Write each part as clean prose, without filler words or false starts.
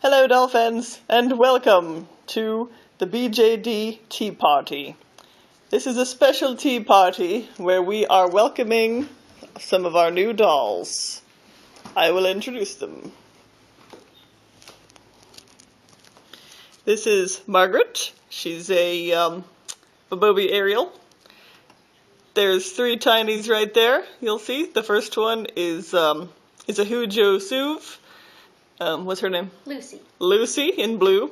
Hello dolphins, and welcome to the BJD Tea Party. This is a special tea party where we are welcoming some of our new dolls. I will introduce them. This is Margaret. She's a Bobobi Ariel. There's three tinies right there, you'll see. The first one is a Hujo Suv. What's her name? Lucy. Lucy in blue.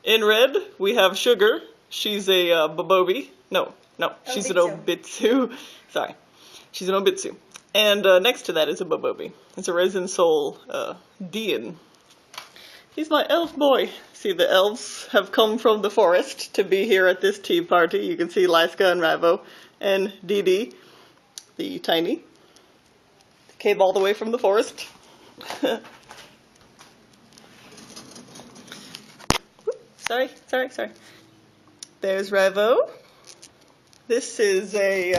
In red, we have Sugar. She's a Bobobi. No, she's an Obitsu. Sorry. She's an Obitsu. And next to that is a Bobobi. It's a Resin Soul Dean. He's my elf boy. See, the elves have come from the forest to be here at this tea party. You can see Lyska and Ravo and Dee Dee, the tiny. They came all the way from the forest. Sorry. There's Ravo. This is a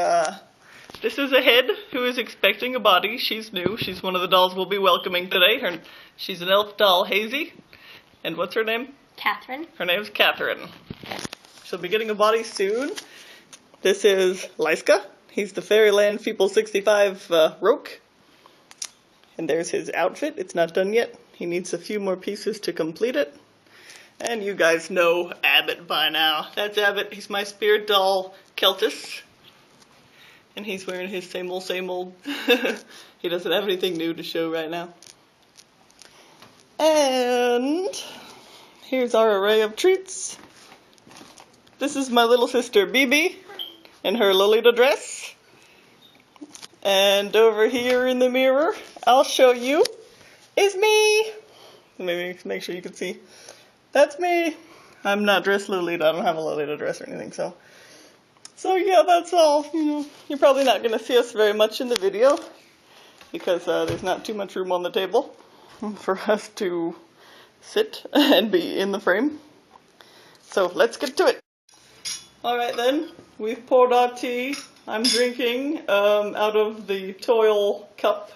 head who is expecting a body. She's new. She's one of the dolls we'll be welcoming today. She's an elf doll, Hazy. And what's her name? Catherine. Her name's Catherine. She'll be getting a body soon. This is Lyska. He's the Fairyland Feeple 65 Roke. And there's his outfit. It's not done yet. He needs a few more pieces to complete it. And you guys know Abbott by now. That's Abbott. He's my spirit doll, Keltis. And he's wearing his same old. He doesn't have anything new to show right now. And here's our array of treats. This is my little sister, Bibi, in her Lolita dress. And over here in the mirror, I'll show you, is me. Maybe make sure you can see. That's me. I'm not dressed Lolita. I don't have a Lolita dress or anything, so yeah, that's all. You're probably not going to see us very much in the video because there's not too much room on the table for us to sit and be in the frame. So let's get to it. Alright then, we've poured our tea. I'm drinking out of the Toil cup,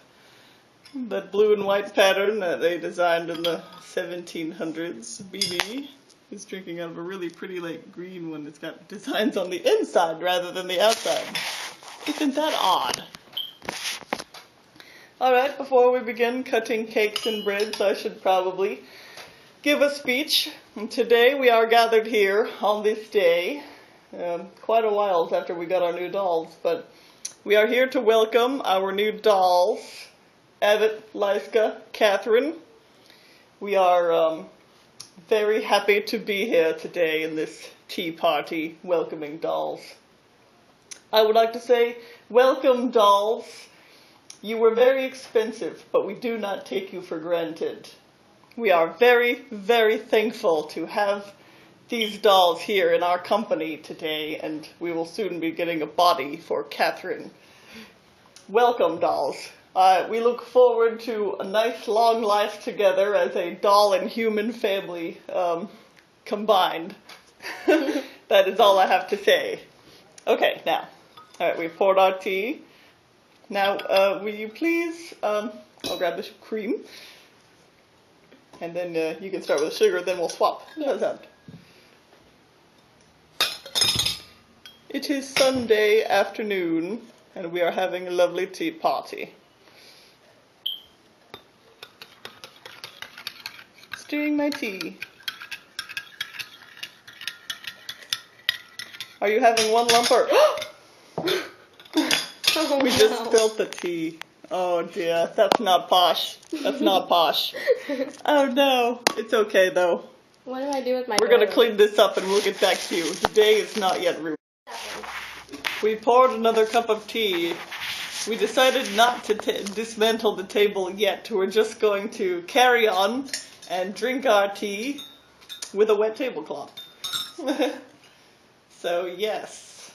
that blue and white pattern that they designed in the 1700s. BB is drinking out of a really pretty like green one. It's got designs on the inside rather than the outside. Isn't that odd? Alright, before we begin cutting cakes and breads, I should probably give a speech. And today we are gathered here on this day, quite a while after we got our new dolls, but we are here to welcome our new dolls, Abbott, Lyska, Catherine. We are very happy to be here today in this tea party welcoming dolls. I would like to say, welcome dolls. You were very expensive, but we do not take you for granted. We are very, very thankful to have these dolls here in our company today, and we will soon be getting a body for Catherine. Welcome, dolls. We look forward to a nice long life together as a doll and human family combined. That is all I have to say. Okay, now, alright, we've poured our tea. Now, will you please, I'll grab the cream, and then you can start with the sugar, then we'll swap. How's that? It is Sunday afternoon, and we are having a lovely tea party. Stirring my tea. Are you having one lump or... We just spilled the tea. Oh dear, that's not posh. That's not posh. Oh no, it's okay though. What do I do with my We're gonna clean this up and we'll get back to you. The day is not yet ruined. We poured another cup of tea. We decided not to dismantle the table yet. We're just going to carry on and drink our tea with a wet tablecloth. So yes,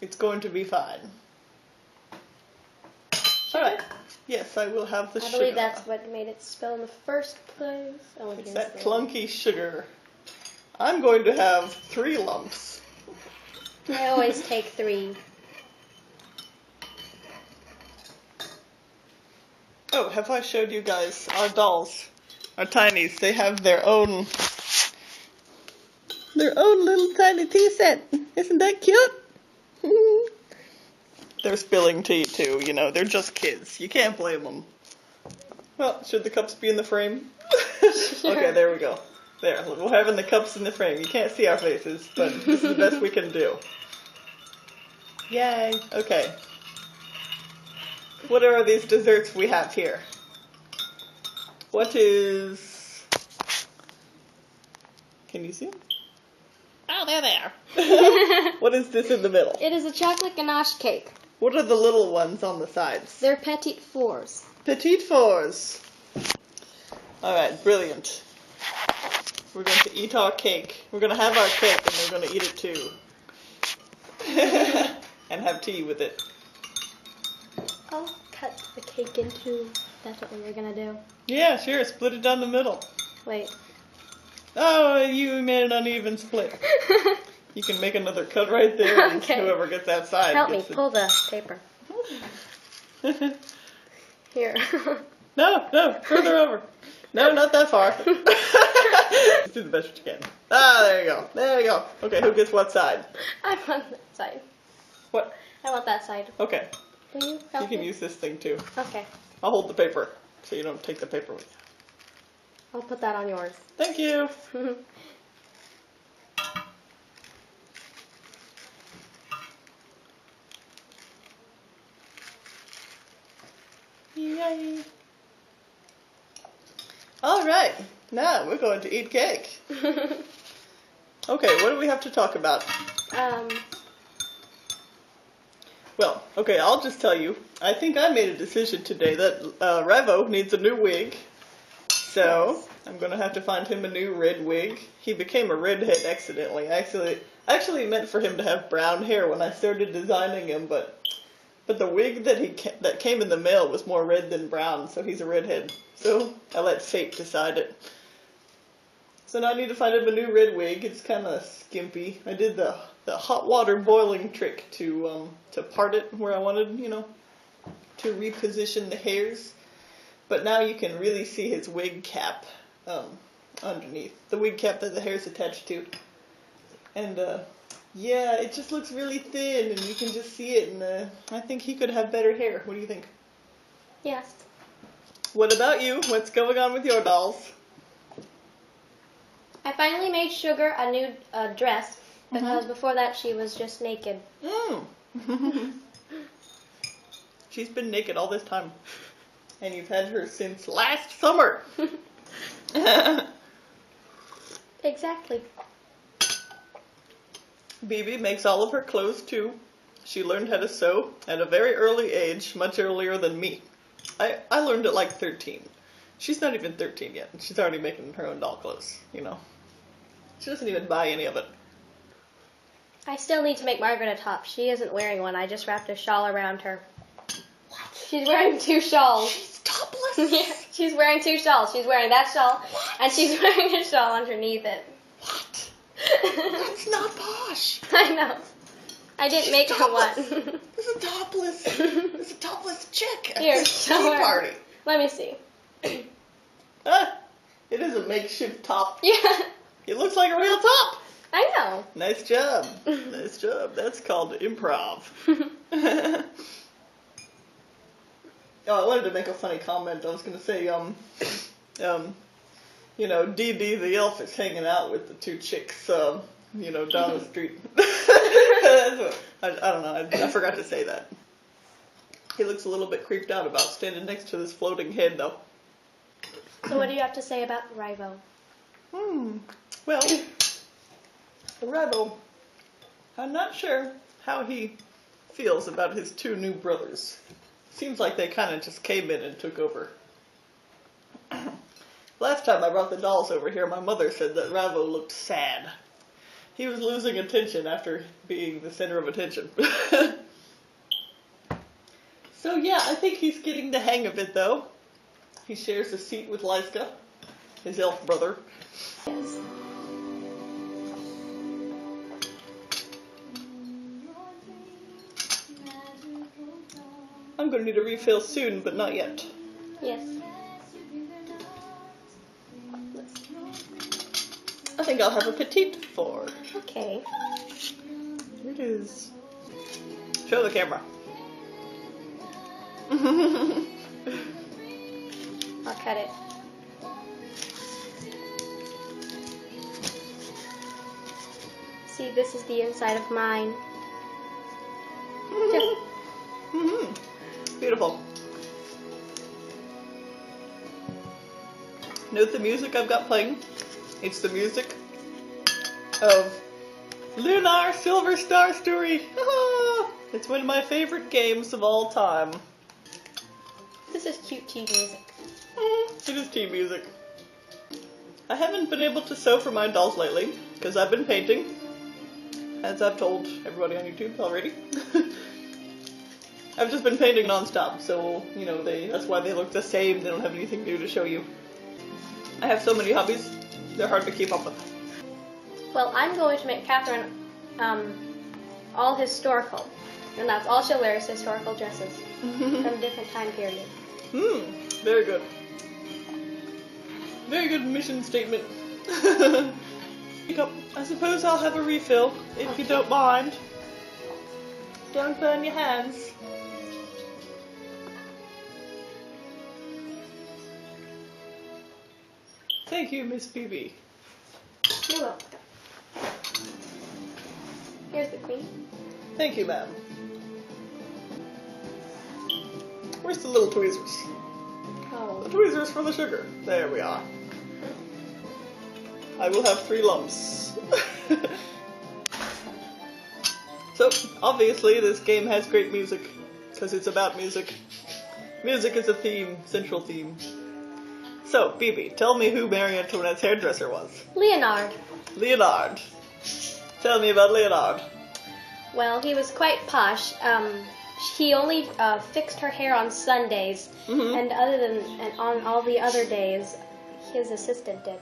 it's going to be fine. Alright, yes, I will have the sugar. I believe that's what made it spill in the first place. It's that clunky sugar. I'm going to have 3 lumps. I always take 3. Oh, have I showed you guys our dolls? Our tinies, they have their own little tiny tea set. Isn't that cute? They're spilling tea too, you know, they're just kids. You can't blame them. Well, should the cups be in the frame? Okay, there we go. There, we're having the cups in the frame. You can't see our faces, but this is the best we can do. Yay. Okay. What are these desserts we have here? What is... Can you see? Oh, there they are. What is this in the middle? It is a chocolate ganache cake. What are the little ones on the sides? They're petit fours. Petite fours. Alright, brilliant. We're going to eat our cake. We're going to have our cake and we're going to eat it too. And have tea with it. I'll cut the cake in two. That's what we were going to do. Yeah, sure. Split it down the middle. Wait. Oh, you made an uneven split. You can make another cut right there and Okay. whoever gets outside Help me gets pull the paper. Here. No, further over. No, not that far. Do the best you can. Ah, there you go. There you go. Okay, who gets what side? I want that side. What? I want that side. Okay, Will you you help can me? use this thing too. Okay. I'll hold the paper so you don't take the paper with you. I'll put that on yours. Thank you. Yay. All right, now we're going to eat cake. Okay, what do we have to talk about? Well, okay, I'll just tell you. I think I made a decision today that Revo needs a new wig. So, Yes. I'm going to have to find him a new red wig. He became a redhead accidentally. I actually meant for him to have brown hair when I started designing him, but the wig that came in the mail was more red than brown, so he's a redhead. So, I let fate decide it. So now I need to find him a new red wig. It's kind of skimpy. I did the hot water boiling trick to part it where I wanted, you know, to reposition the hairs. But now you can really see his wig cap underneath. The wig cap that the hair is attached to. And yeah, it just looks really thin and you can just see it. And I think he could have better hair. What do you think? Yes. What about you? What's going on with your dolls? I finally made Sugar a new dress because before that she was just naked. She's been naked all this time. And you've had her since last summer. Exactly. Bibi makes all of her clothes too. She learned how to sew at a very early age, much earlier than me. I learned at like 13. She's not even 13 yet, and she's already making her own doll clothes, you know. She doesn't even buy any of it. I still need to make Margaret a top. She isn't wearing one. I just wrapped a shawl around her. What? She's wearing two shawls. She's topless? Yeah, she's wearing two shawls. She's wearing that shawl, and she's wearing a shawl underneath it. What? That's not posh. I know. I didn't make her one. This is topless. This is a topless chick at Here, this tea show her. party. Let me see. It is a makeshift top. Yeah, It looks like a real top. I know. Nice job. Nice job. That's called improv. Oh, I wanted to make a funny comment. I was going to say, you know, Dee Dee the elf is hanging out with the two chicks, you know, down the street. That's what, I don't know. I forgot to say that. He looks a little bit creeped out about standing next to this floating head, though. So what do you have to say about Rivo? Well, Rebel, I'm not sure how he feels about his two new brothers. Seems like they kind of just came in and took over. Last time I brought the dolls over here, my mother said that Ravo looked sad. He was losing attention after being the center of attention. So yeah, I think he's getting the hang of it though. He shares a seat with Lyska, his elf brother. Yes. I'm going to need a refill soon, but not yet. Yes. I think I'll have a petite four. Okay. Here it is. Show the camera. I'll cut it. See, this is the inside of mine. Beautiful. Note the music I've got playing. It's the music of Lunar Silver Star Story. It's one of my favorite games of all time. This is cute tea music. It is tea music. I haven't been able to sew for my dolls lately because I've been painting, as I've told everybody on YouTube already. I've just been painting non-stop, so, you know, that's why they look the same. They don't have anything new to show you. I have so many hobbies, they're hard to keep up with. Well, I'm going to make Catherine all historical, and that's all she'll wear is historical dresses from different time periods. Very good. Very good mission statement. I suppose I'll have a refill, if you don't mind. Don't burn your hands. Thank you, Miss BB. You're welcome. Here's the queen. Thank you, ma'am. Where's the little tweezers? Oh. The tweezers for the sugar. There we are. I will have 3 lumps. So, obviously, this game has great music, because it's about music. Music is a theme, central theme. So, BB, tell me who Marie Antoinette's hairdresser was. Leonard. Leonard. Tell me about Leonard. Well, he was quite posh. He only fixed her hair on Sundays, and on all the other days, his assistant did.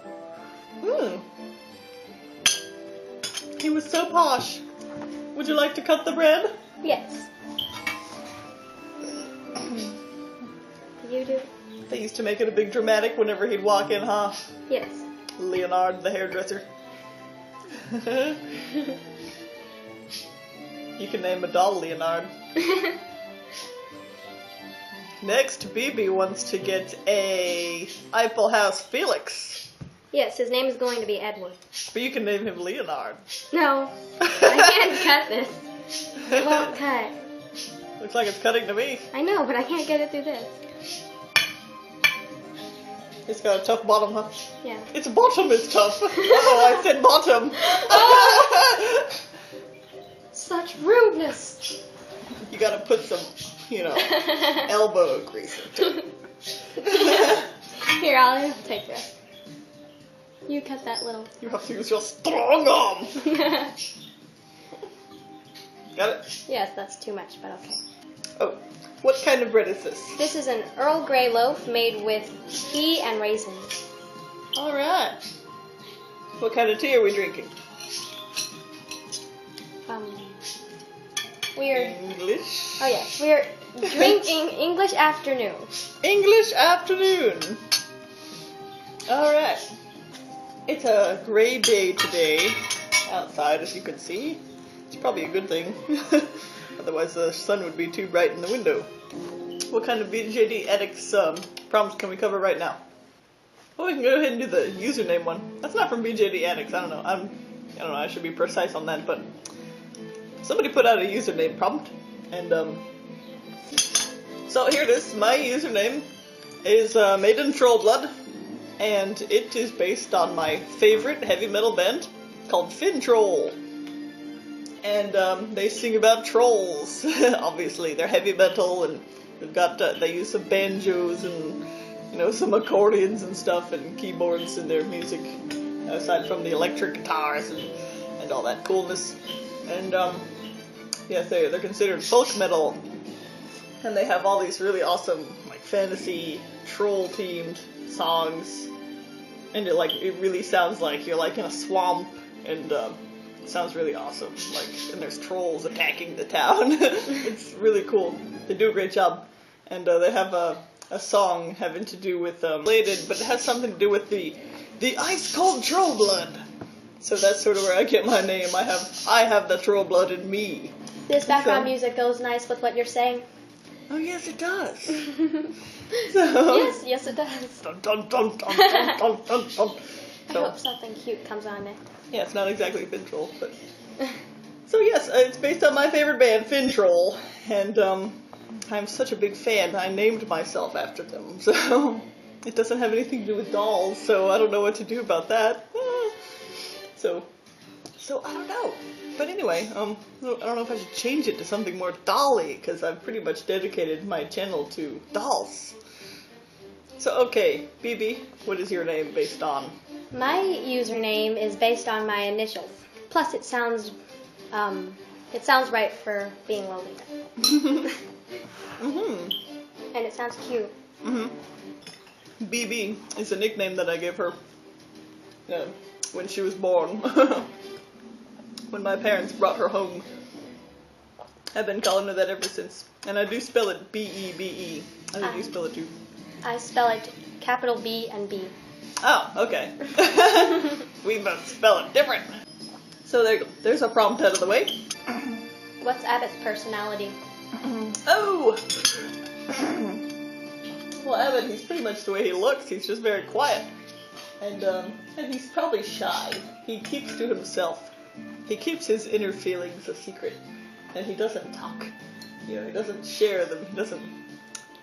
He was so posh. Would you like to cut the bread? Yes. You do? They used to make it a big dramatic whenever he'd walk in, huh? Yes. Leonard, the hairdresser. You can name a doll Leonard. Next, BB wants to get a Eiffel House Felix. Yes, his name is going to be Edward. But you can name him Leonard. No, I can't cut this. It won't cut. Looks like it's cutting to me. I know, but I can't get it through this. It's got a tough bottom, huh? Yeah. Its bottom is tough. Oh, I said bottom. Such rudeness. You gotta put some, elbow grease into it. Here, I'll take this. You cut that little. You have to use your strong arm. Got it? Yes, that's too much, but okay. Oh, what kind of bread is this? This is an Earl Grey loaf made with tea and raisins. Alright. What kind of tea are we drinking? English? Oh yes, we are drinking English afternoon. English afternoon. Alright. It's a gray day today outside, as you can see. It's probably a good thing. Otherwise the sun would be too bright in the window. What kind of BJD Addicts prompts can we cover right now? Well, we can go ahead and do the username one. That's not from BJD Addicts. I don't know. I don't know. I should be precise on that, but somebody put out a username prompt, and so here it is. My username is Maiden Trollblood, and it is based on my favorite heavy metal band called Fin Troll. And they sing about trolls. Obviously, they're heavy metal, and they've got they use some banjos and some accordions and stuff and keyboards in their music, aside from the electric guitars and all that coolness. And yes, they're considered folk metal, and they have all these really awesome like fantasy troll themed songs, and it really sounds like you're like in a swamp, and it sounds really awesome. And there's trolls attacking the town. It's really cool. They do a great job, and they have a song having to do with related, but it has something to do with the ice cold troll blood. So that's sort of where I get my name. I have the troll blood in me. This background music goes nice with what you're saying. Oh yes, it does. Yes, it does. Dun, dun, dun, dun, dun, dun, dun, dun. I hope something cute comes on it. Yeah, it's not exactly Fintroll, but... So yes, it's based on my favorite band, Fintroll, and I'm such a big fan, I named myself after them, so it doesn't have anything to do with dolls, so I don't know what to do about that. So I don't know. But anyway, I don't know if I should change it to something more dolly, because I've pretty much dedicated my channel to dolls. So okay, BB, what is your name based on? My username is based on my initials. Plus, it sounds right for being Lolita. And it sounds cute. BB is a nickname that I gave her when she was born. When my parents brought her home. I've been calling her that ever since. And I do spell it B-E-B-E. How do you spell it too? I spell it capital B and B. Oh, okay. We must spell it different. So there you go. There's a prompt out of the way. What's Abbott's personality? Oh! Well, Abbott, he's pretty much the way he looks. He's just very quiet. And he's probably shy. He keeps to himself. He keeps his inner feelings a secret. And he doesn't talk. He doesn't share them. He doesn't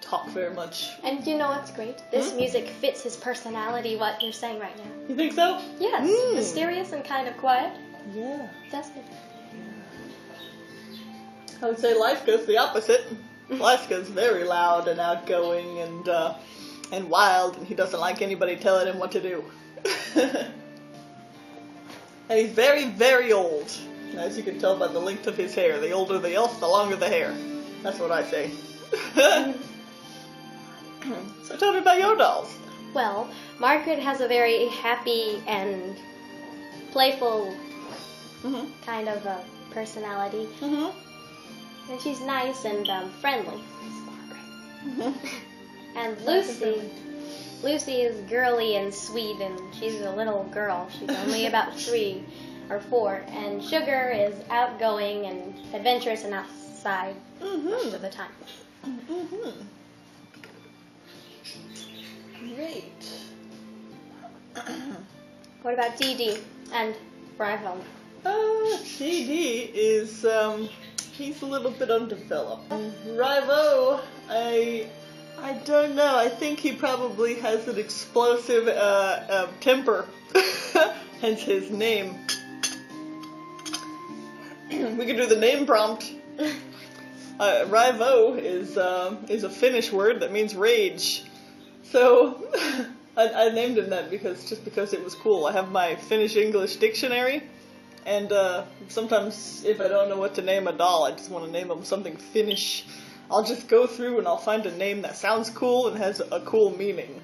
talk very much. And you know what's great? This music fits his personality, what you're saying right now. You think so? Yes. Mysterious and kind of quiet. Yeah. That's good. I would say Lyska's the opposite. Lyska's very loud and outgoing and wild, and he doesn't like anybody telling him what to do. And he's very, very old. As you can tell by the length of his hair. The older the elf, the longer the hair. That's what I say. So tell me about your dolls. Well, Margaret has a very happy and playful kind of a personality. And she's nice and friendly. Margaret. And Lucy is girly and sweet, and she's a little girl. She's only about 3 or 4. And Sugar is outgoing and adventurous and outside most of the time. Great. What about Dee and Bravo? CD is, he's a little bit undeveloped. Rivo, I don't know. I think he probably has an explosive temper, hence his name. We could do the name prompt. Rivo is a Finnish word that means rage. So I named him that because it was cool. I have my Finnish-English dictionary, and sometimes if I don't know what to name a doll, I just want to name them something Finnish. I'll just go through and I'll find a name that sounds cool and has a cool meaning.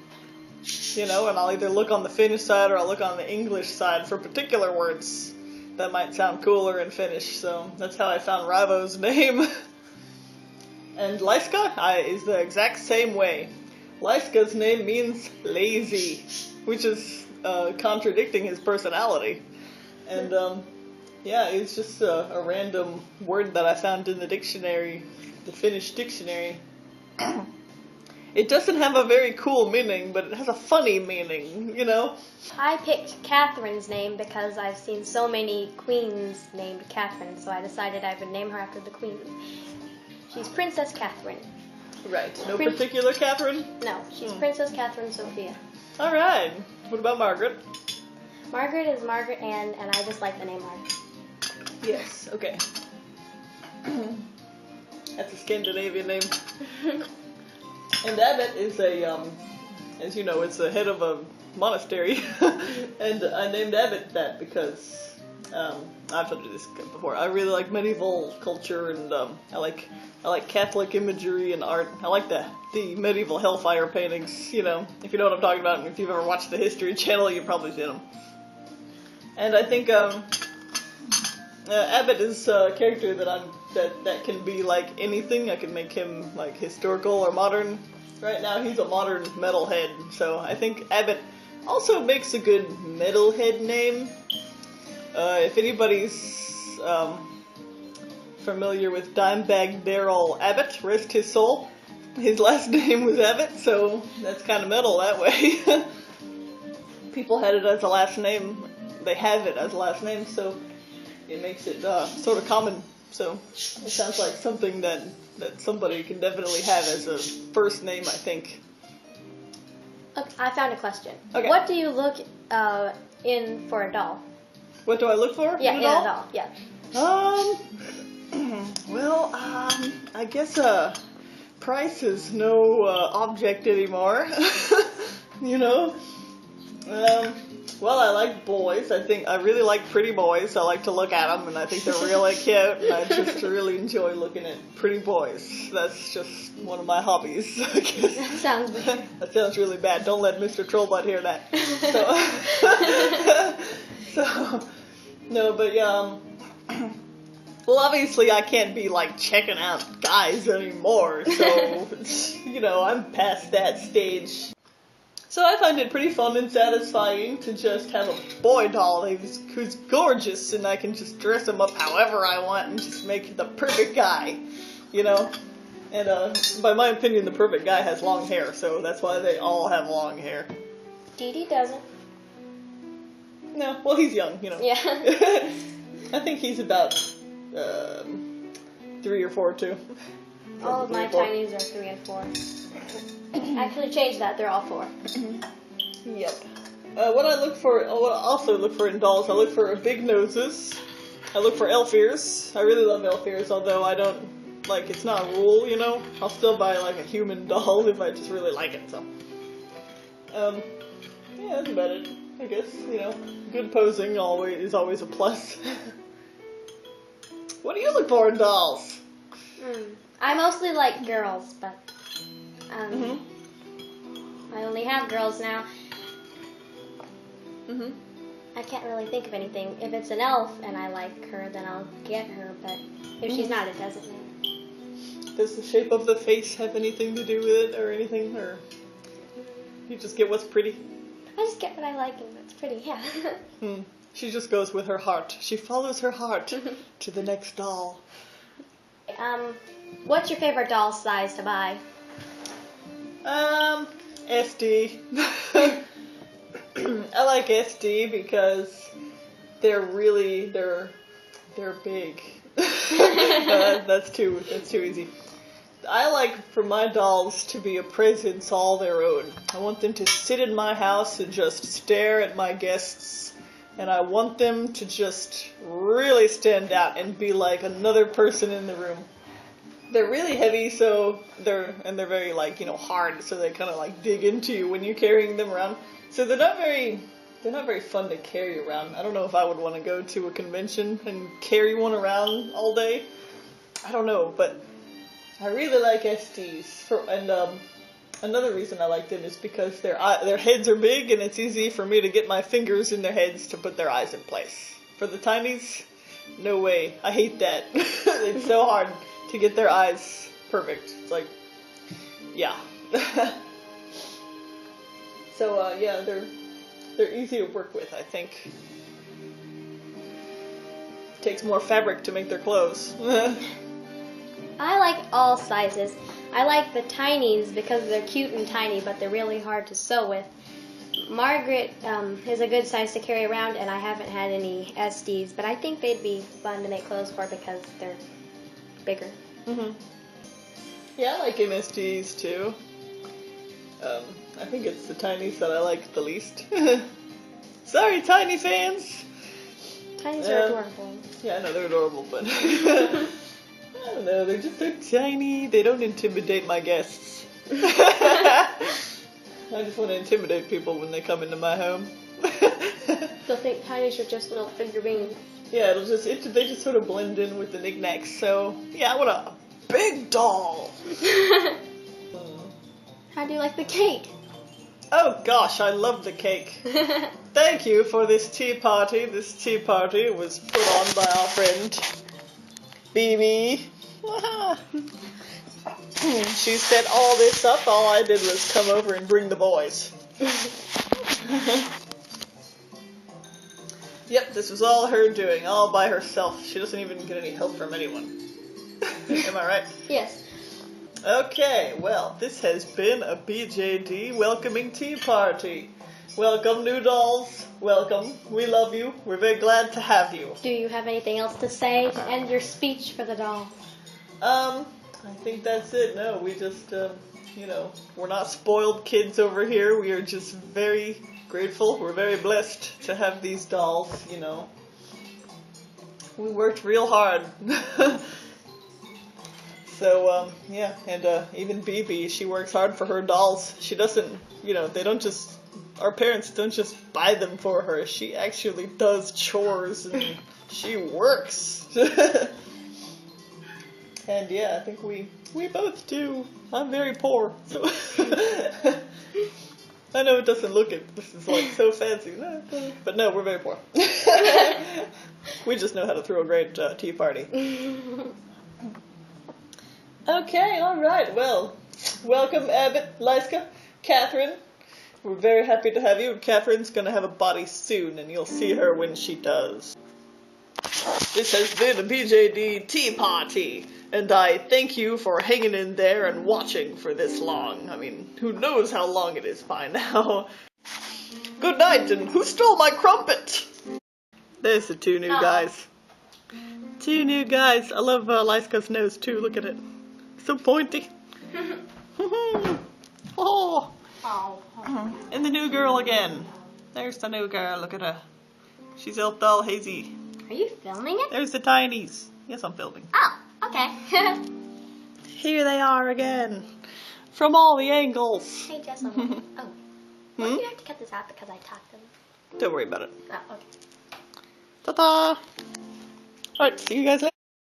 And I'll either look on the Finnish side or I'll look on the English side for particular words that might sound cooler in Finnish. So that's how I found Rivo's name. And Lyska is the exact same way. Lyska's name means lazy, which is contradicting his personality. And it's just a random word that I found in the dictionary, the Finnish dictionary. It doesn't have a very cool meaning, but it has a funny meaning, I picked Catherine's name because I've seen so many queens named Catherine, so I decided I would name her after the queen. She's Princess Catherine. Right. No particular Catherine? No, she's Princess Catherine Sophia. All right. What about Margaret? Margaret is Margaret Ann, and I just like the name Margaret. Yes. Okay. That's a Scandinavian name. And Abbott is as you know, it's the head of a monastery. And I named Abbott that because I've told you this before. I really like medieval culture, and I like Catholic imagery and art. I like the medieval hellfire paintings. If you know what I'm talking about, and if you've ever watched the History Channel, you've probably seen them. And I think Abbott is a character that can be like anything. I can make him like historical or modern. Right now, he's a modern metalhead, so I think Abbott also makes a good metalhead name. If anybody's familiar with Dimebag Darrell Abbott, rest his soul, his last name was Abbott, so that's kind of metal that way. People had it as a last name. They have it as a last name, so it makes it sort of common. So it sounds like something that somebody can definitely have as a first name, I think. Okay, I found a question. Okay. What do you look in for a doll? What do I look for? Yeah, in a in doll? a doll. Yeah. Well, I guess price is no object anymore. You know. Well, I like boys. I really like pretty boys. I like to look at them, and I think they're really cute. And I just really enjoy looking at pretty boys. That's just one of my hobbies. I guess. That sounds bad. That sounds really bad. Don't let Mr. Trollbutt hear that. So no, but yeah. Well, obviously, I can't be like checking out guys anymore. So you know, I'm past that stage. So I find it pretty fun and satisfying to just have a boy doll who's gorgeous, and I can just dress him up however I want and just make the perfect guy, you know? And by my opinion, the perfect guy has long hair, so that's why they all have long hair. Dee Dee doesn't. No, well, he's young, you know. Yeah. I think he's about 3 or 4, too. All of my tinies are 3 and 4. Actually, change that. They're all 4. Yep. What I also look for in dolls, I look for big noses. I look for elf ears. I really love elf ears, although I don't, like, it's not a rule, you know? I'll still buy, like, a human doll if I just really like it, so. Yeah, that's about it, I guess, you know. Good posing is always a plus. What do you look for in dolls? I mostly like girls, but I only have girls now. I can't really think of anything. If it's an elf and I like her, then I'll get her, but if she's not, it doesn't matter. Does the shape of the face have anything to do with it or anything, or you just get what's pretty? I just get what I like and it's pretty, yeah. She just goes with her heart. She follows her heart to the next doll. What's your favorite doll size to buy? SD. I like SD because they're big. That's too easy. I like for my dolls to be a presence all their own. I want them to sit in my house and just stare at my guests, and I want them to just really stand out and be like another person in the room. They're really heavy, so they're very, like, you know, hard, so they kind of like dig into you when you're carrying them around. So they're not very fun to carry around. I don't know if I would want to go to a convention and carry one around all day. I don't know, but I really like SDs. Another reason I like them is because their heads are big, and it's easy for me to get my fingers in their heads to put their eyes in place. For the tinies, no way. I hate that. It's so hard to get their eyes perfect. It's like, yeah. So, yeah, they're easy to work with, I think. Takes more fabric to make their clothes. I like all sizes. I like the tinies because they're cute and tiny, but they're really hard to sew with. Margaret is a good size to carry around, and I haven't had any SDs, but I think they'd be fun to make clothes for because they're bigger. Yeah, I like MSDs too. I think it's the tinies that I like the least. Sorry, tiny fans! Tinies are adorable. Yeah, I know they're adorable, but I don't know, they're tiny. They don't intimidate my guests. I just want to intimidate people when they come into my home. They'll think tinies are just little figurines. Yeah, they just sort of blend in with the knickknacks. So yeah, I want a big doll. How do you like the cake? Oh gosh, I love the cake. Thank you for this tea party. This tea party was put on by our friend BB. She set all this up. All I did was come over and bring the boys. Yep, this was all her doing, all by herself. She doesn't even get any help from anyone. Am I right? Yes. Okay, well, this has been a BJD Welcoming Tea Party. Welcome, new dolls. Welcome. We love you. We're very glad to have you. Do you have anything else to say to end your speech for the doll? I think that's it. No, we just, we're not spoiled kids over here. We are just very grateful. We're very blessed to have these dolls, We worked real hard. So, yeah, and even BB, she works hard for her dolls. She doesn't, our parents don't just buy them for her. She actually does chores and she works. And yeah, I think we both do. I'm very poor, so I know it doesn't look it. This is like so fancy, but no, we're very poor. We just know how to throw a great tea party. Okay, all right. Well, welcome, Abbott, Lyska, Catherine. We're very happy to have you. Catherine's going to have a body soon, and you'll see her when she does. This has been a BJD Tea Party, and I thank you for hanging in there and watching for this long. I mean, who knows how long it is by now. Good night, and who stole my crumpet? There's the two new guys. Two new guys. I love Lyska's nose, too. Look at it. So pointy. Oh. And the new girl again. There's the new girl. Look at her. She's all hazy. Are you filming it? There's the tinies. Yes, I'm filming. Oh, okay. Here they are again. From all the angles. Hey, Jess. Oh. Well, you have to cut this out because I talked them. Don't worry about it. Oh, okay. Ta-ta. Alright, see you guys later.